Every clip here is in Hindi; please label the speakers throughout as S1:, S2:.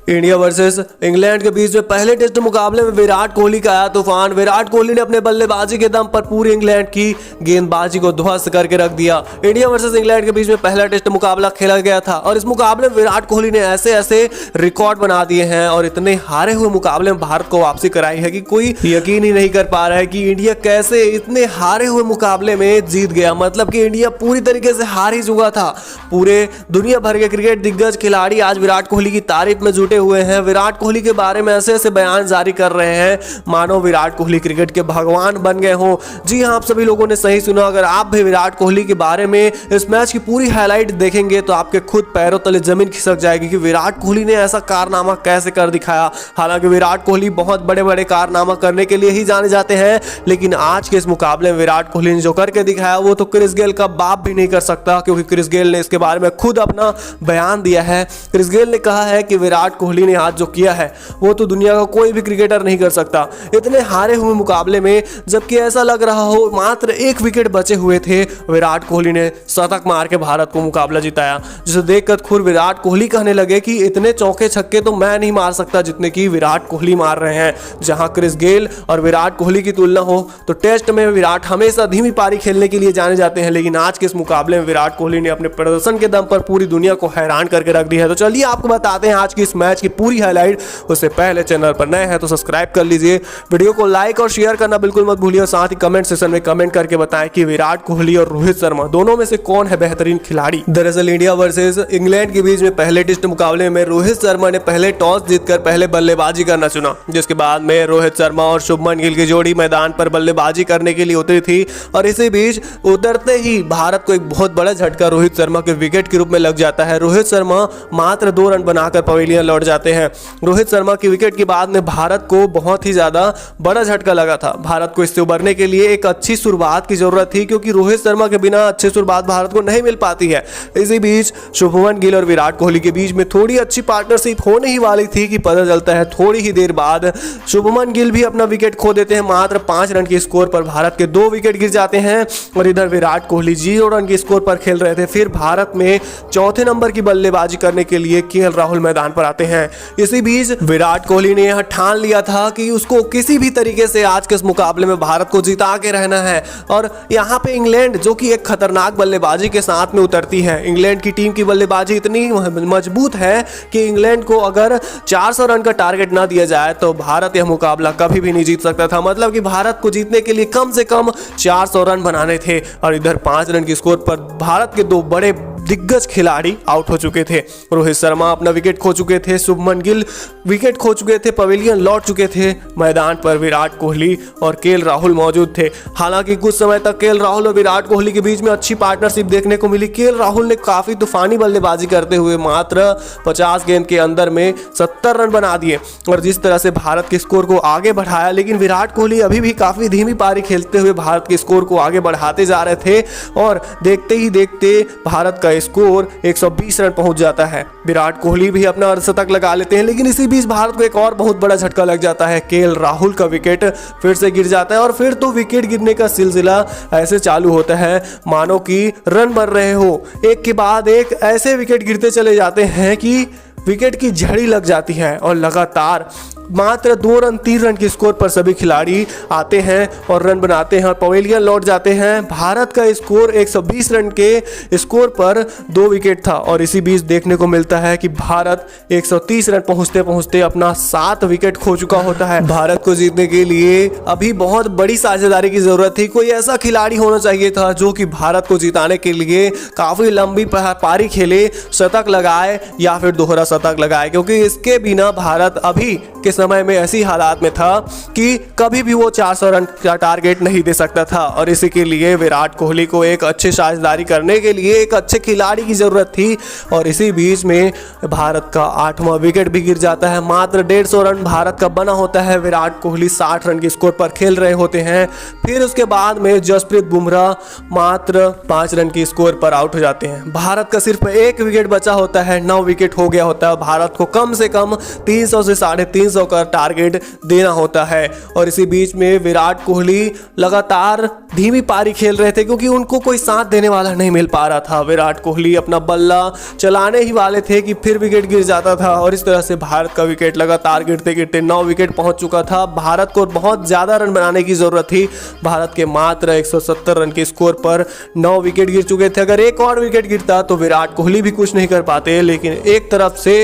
S1: इंडिया वर्सेस इंग्लैंड के बीच में पहले टेस्ट मुकाबले में विराट कोहली का आया तूफान। विराट कोहली ने अपने बल्लेबाजी के दम पर पूरी इंग्लैंड की गेंदबाजी को ध्वस्त करके रख दिया। इंडिया वर्सेस इंग्लैंड के बीच में पहला टेस्ट मुकाबला खेला गया था और इस मुकाबले में विराट कोहली ने ऐसे ऐसे रिकॉर्ड बना दिए हैं और इतने हारे हुए मुकाबले में भारत को वापसी कराई है कि कोई यकीन ही नहीं कर पा रहा है कि इंडिया कैसे इतने हारे हुए मुकाबले में जीत गया। मतलब कि इंडिया पूरी तरीके से हार ही चुका था। पूरे दुनिया भर के क्रिकेट दिग्गज खिलाड़ी आज विराट कोहली की तारीफ में जुटे हुए हैं। विराट कोहली के बारे में ऐसे ऐसे बयान जारी कर रहे हैं मानो विराट कोहली क्रिकेट के भगवान बन गए हों। जी हां, आप सभी लोगों ने सही सुना। अगर आप भी विराट कोहली के बारे में इस मैच की पूरी हाईलाइट देखेंगे तो आपके खुद पैरों तले जमीन खिसक जाएगी कि विराट कोहली ने ऐसा कारनामा कैसे कर दिखाया। हालांकि विराट कोहली बहुत बड़े बड़े कारनामा करने के लिए ही जाने जाते हैं, लेकिन आज के इस मुकाबले में विराट कोहली ने जो करके दिखाया वो तो क्रिस गेल का बाप भी नहीं कर सकता, क्योंकि क्रिस गेल ने इसके बारे में खुद अपना बयान दिया है। क्रिस गेल ने कहा है कि विराट कोहली ने आज जो किया है वो तो दुनिया का कोई भी क्रिकेटर नहीं कर सकता। इतने हारे हुए मुकाबले में, जबकि ऐसा लग रहा हो मात्र एक विकेट बचे हुए थे, विराट कोहली ने शतक मार के भारत को मुकाबला जिताया, जिसे देखकर खुद विराट कोहली कहने लगे कि इतने चौके छक्के तो मैं नहीं मार सकता जितने की विराट कोहली मार रहे हैं। जहां क्रिस गेल और विराट कोहली की तुलना हो तो टेस्ट में विराट हमेशा धीमी पारी खेलने के लिए जाने जाते हैं, लेकिन आज के इस मुकाबले में विराट कोहली ने अपने प्रदर्शन के दम पर पूरी दुनिया को हैरान करके रख दिया है। तो चलिए आपको बताते हैं आज की इस मैच की पूरी हाईलाइट। उससे पहले चैनल पर नए हैं तो सब्सक्राइब कर लीजिए, वीडियो को लाइक और शेयर करना बिल्कुल मत भूलिए और साथ ही कमेंट सेक्शन में कमेंट करके बताएं कि विराट कोहली और रोहित शर्मा दोनों में से कौन है बेहतरीन खिलाड़ी। दरअसल इंडिया वर्सेस इंग्लैंड के बीच में पहले टेस्ट मुकाबले में रोहित शर्मा ने पहले टॉस जीतकर पहले बल्लेबाजी करना चुना, जिसके बाद में रोहित शर्मा और शुभमन गिल की जोड़ी मैदान पर बल्लेबाजी करने के लिए उतरी थी और इसी बीच उतरते ही भारत को एक बहुत बड़ा झटका रोहित शर्मा के विकेट के रूप में लग जाता है। रोहित शर्मा मात्र 2 रन बनाकर पवेलियन लौट जाते हैं। रोहित शर्मा की विकेट के बाद में भारत को बहुत ही ज्यादा बड़ा झटका लगा था। भारत को इससे उबरने के लिए एक अच्छी शुरुआत की जरूरत थी, क्योंकि रोहित शर्मा के बिना अच्छी शुरुआत भारत को नहीं मिल पाती है। इसी बीच शुभमन गिल और विराट कोहली के बीच में थोड़ी अच्छी पार्टनरशिप होने ही वाली थी कि पता चलता है थोड़ी ही देर बाद शुभमन गिल भी अपना विकेट खो देते हैं। मात्र 5 रन के स्कोर पर भारत के 2 विकेट गिर जाते हैं और इधर विराट कोहली 0 रन के स्कोर पर खेल रहे थे। फिर भारत में चौथे नंबर की बल्लेबाजी करने के लिए केएल राहुल मैदान पर आते हैं। इसी बीच विराट कोहली ने यह ठान लिया था कि उसको किसी भी तरीके से आज के इस मुकाबले में भारत को जिता के रहना है। और यहाँ पे इंग्लैंड जो कि एक खतरनाक बल्लेबाजी के साथ में उतरती है। इंग्लैंड की टीम की बल्लेबाजी इतनी मजबूत है कि इंग्लैंड को अगर 400 रन का टारगेट ना दिया जाए तो भारत यह मुकाबला कभी भी नहीं जीत सकता था। मतलब कि भारत को जीतने के लिए कम से कम 400 रन बनाने थे और इधर 5 रन के स्कोर पर भारत के 2 बड़े दिग्गज खिलाड़ी आउट हो चुके थे। रोहित शर्मा अपना विकेट खो चुके थे, शुभमन गिल विकेट खो चुके थे, पवेलियन लौट चुके थे। मैदान पर विराट कोहली और केएल राहुल मौजूद थे। हालांकि कुछ समय तक केएल राहुल और विराट कोहली के बीच में अच्छी पार्टनरशिप देखने को मिली। केएल राहुल ने काफी तूफानी बल्लेबाजी करते हुए मात्र 50 गेंद के अंदर में 70 रन बना दिए और जिस तरह से भारत के स्कोर को आगे बढ़ाया। लेकिन विराट कोहली अभी भी काफी धीमी पारी खेलते हुए भारत के स्कोर को आगे बढ़ाते जा रहे थे और देखते ही देखते भारत का स्कोर 120 रन पहुंच जाता है। विराट कोहली भी अपना अर्धशतक लगा लेते हैं, लेकिन इसी बीच भारत को एक और बहुत बड़ा झटका लग जाता है। केएल राहुल का विकेट फिर से गिर जाता है और फिर तो विकेट गिरने का सिलसिला ऐसे चालू होता है मानो कि रन बन रहे हो। एक के बाद एक ऐसे विकेट गिरते चले जाते हैं कि विकेट की झड़ी लग जाती है और लगातार मात्र 2 रन 3 रन के स्कोर पर सभी खिलाड़ी आते हैं और रन बनाते हैं और पवेलियन लौट जाते हैं। भारत का स्कोर 120 रन के स्कोर पर 2 विकेट था और इसी बीच देखने को मिलता है कि भारत 130 रन पहुंचते पहुंचते अपना 7 विकेट खो चुका होता है। भारत को जीतने के लिए अभी बहुत बड़ी साझेदारी की जरूरत थी। कोई ऐसा खिलाड़ी होना चाहिए था जो कि भारत को जिताने के लिए काफी लंबी पारी खेले, शतक लगाए या फिर दोहरा शतक लगाए, क्योंकि इसके बिना भारत अभी के समय में ऐसी हालात में था कि कभी भी वो 400 रन का टारगेट नहीं दे सकता था और इसी के लिए विराट कोहली को एक अच्छी साझेदारी करने के लिए एक अच्छे खिलाड़ी की जरूरत थी और इसी बीच में भारत का 8वां विकेट भी गिर जाता है। मात्र 150 रन भारत का बना होता है। विराट कोहली 60 रन के स्कोर पर खेल रहे होते हैं। फिर उसके बाद में जसप्रीत बुमराह मात्र 5 रन के स्कोर पर आउट हो जाते हैं। भारत का सिर्फ 1 विकेट बचा होता है, 9 विकेट हो गया होता है। भारत को कम से कम 300 से 350 का टारगेट देना होता है। और इसी बीच में विराट कोहली लगातार धीमी पारी खेल रहे थे क्योंकि उनको कोई साथ देने वाला नहीं मिल पा रहा था। विराट कोहली अपना बल्ला चलाने ही वाले थे कि फिर विकेट गिर जाता था और इस तरह से भारत का विकेट लगातार गिरते गिरते 9 विकेट पहुंच चुका था। भारत को बहुत ज़्यादा रन बनाने की ज़रूरत थी। भारत के मात्र 170 रन के स्कोर पर 9 विकेट गिर चुके थे। अगर एक और विकेट गिरता तो विराट कोहली भी कुछ नहीं कर पाते, लेकिन एक तरफ से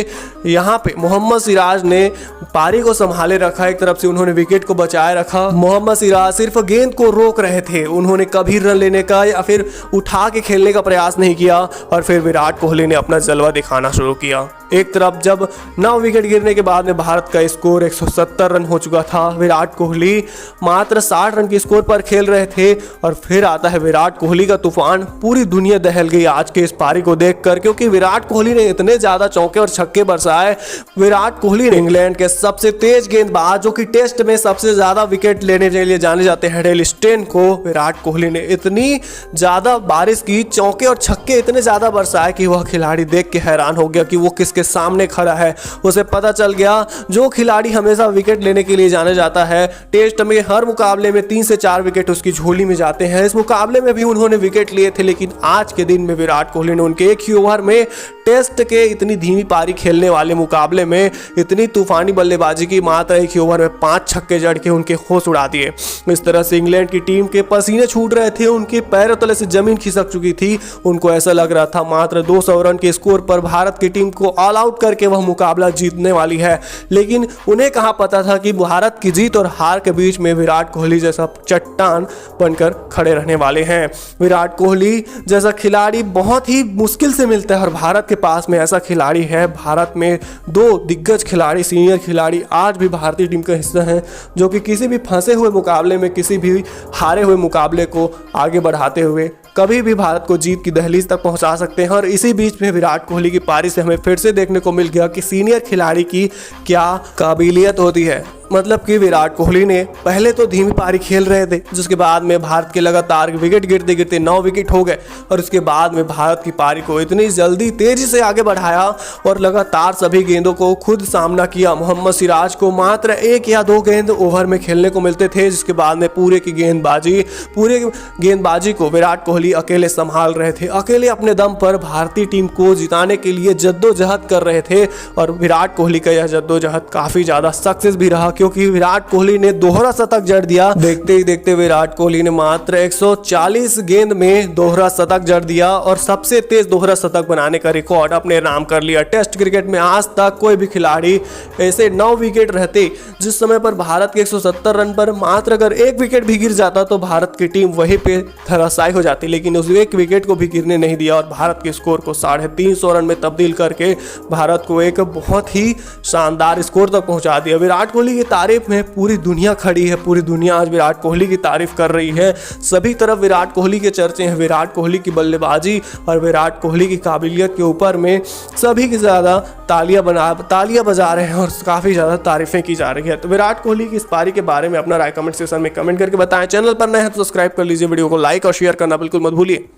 S1: यहाँ पे मोहम्मद सिराज ने पारी को संभाले रखा, एक तरफ से उन्होंने विकेट को बचाए रखा। मोहम्मद सिराज सिर्फ गेंद को रोक रहे थे, उन्होंने कभी रन लेने का या फिर उठा के खेलने का प्रयास नहीं किया और फिर विराट कोहली ने अपना जलवा दिखाना शुरू किया। एक तरफ जब 9 विकेट गिरने के बाद में भारत का स्कोर 170 रन हो चुका था, विराट कोहली मात्र 60 रन के स्कोर पर खेल रहे थे और फिर आता है विराट कोहली का तूफान। पूरी दुनिया दहल गई आज के इस पारी को देखकर, क्योंकि विराट कोहली ने इतने ज्यादा चौके और छक्के बरसाए। विराट कोहली ने इंग्लैंड के सबसे तेज गेंदबाज, जो कि टेस्ट में सबसे ज्यादा विकेट लेने के लिए जाने जाते हैं, डेल स्टेन को विराट कोहली ने इतनी ज्यादा बारिश की, चौके और छक्के इतने ज्यादा बरसाए कि वह खिलाड़ी देख के हैरान हो गया कि वो किसके सामने खड़ा है। उसे पता चल गया जो खिलाड़ी हमेशा विकेट लेने के लिए जाना जाता है, टेस्ट में हर मुकाबले में 3 से 4 विकेट उसकी झोली में जाते हैं। इस मुकाबले में भी उन्होंने विकेट लिए थे, लेकिन आज के दिन में विराट कोहली ने उनके एक ही ओवर में टेस्ट के इतनी धीमी पारी खेलने वाले मुकाबले में इतनी तूफानी बल्लेबाजी की, मात्र एक ही ओवर में 5 छक्के जड़ के उनके होश उड़ा दिए। इस तरह से इंग्लैंड की टीम के पसीने छूट रहे थे, उनके पैरों तले से जमीन खिसक चुकी थी। उनको ऐसा लग रहा था मात्र 200 रन के स्कोर पर भारत की टीम को ऑल आउट करके वह मुकाबला जीतने वाली है, लेकिन उन्हें कहां पता था कि भारत की जीत और हार के बीच में विराट कोहली जैसा चट्टान बनकर खड़े रहने वाले हैं। विराट कोहली जैसा खिलाड़ी बहुत ही मुश्किल से मिलता है और भारत के पास में ऐसा खिलाड़ी है। भारत में 2 दिग्गज खिलाड़ी, सीनियर खिलाड़ी आज भी भारतीय टीम का हिस्सा हैं, जो कि किसी भी फंसे हुए मुकाबले में, किसी भी हारे हुए मुकाबले को आगे बढ़ाते हुए कभी भी भारत को जीत की दहलीज तक पहुंचा सकते हैं। और इसी बीच में विराट कोहली की पारी से हमें फिर से देखने को मिल गया कि सीनियर खिलाड़ी की क्या काबिलियत होती है। मतलब कि विराट कोहली ने पहले तो धीमी पारी खेल रहे थे, जिसके बाद में भारत के लगातार विकेट गिरते गिरते 9 विकेट हो गए और उसके बाद में भारत की पारी को इतनी जल्दी तेजी से आगे बढ़ाया और लगातार सभी गेंदों को खुद सामना किया। मोहम्मद सिराज को मात्र 1 या 2 गेंद ओवर में खेलने को मिलते थे, जिसके बाद में पूरे गेंदबाजी को विराट कोहली अकेले संभाल रहे थे। अकेले अपने दम पर भारतीय टीम को जिताने के लिए जद्दोजहद कर रहे थे और विराट कोहली का यह जद्दोजहद काफी ज्यादा सक्सेस भी रहा, क्योंकि विराट कोहली ने दोहरा शतक जड़ दिया। देखते ही देखते विराट कोहली ने मात्र 140 गेंद में दोहरा शतक जड़ दिया और सबसे तेज दोहरा शतक बनाने का रिकॉर्ड अपने नाम कर लिया। टेस्ट क्रिकेट में आज तक कोई भी खिलाड़ी ऐसे 9 विकेट रहते, जिस समय पर भारत के 170 रन पर मात्र अगर 1 विकेट भी गिर जाता तो भारत की टीम वहीं पे धराशायी हो जाती, लेकिन उस 1 विकेट को भी गिरने नहीं दिया और भारत के स्कोर को 350 रन में तब्दील करके भारत को एक बहुत ही शानदार स्कोर तक पहुंचा दिया। विराट कोहली की तारीफ में पूरी दुनिया खड़ी है, पूरी दुनिया आज विराट कोहली की तारीफ कर रही है। सभी तरफ विराट कोहली के चर्चे हैं, विराट कोहली की बल्लेबाजी और विराट कोहली की काबिलियत के ऊपर में सभी की ज़्यादा तालियां बजा रहे हैं और काफ़ी ज़्यादा तारीफें की जा रही है। तो विराट कोहली की इस पारी के बारे में अपना राय कमेंट सेक्शन में कमेंट करके बताएं। चैनल पर नए हैं तो सब्सक्राइब कर लीजिए, वीडियो को लाइक और शेयर करना बिल्कुल मत भूलिए।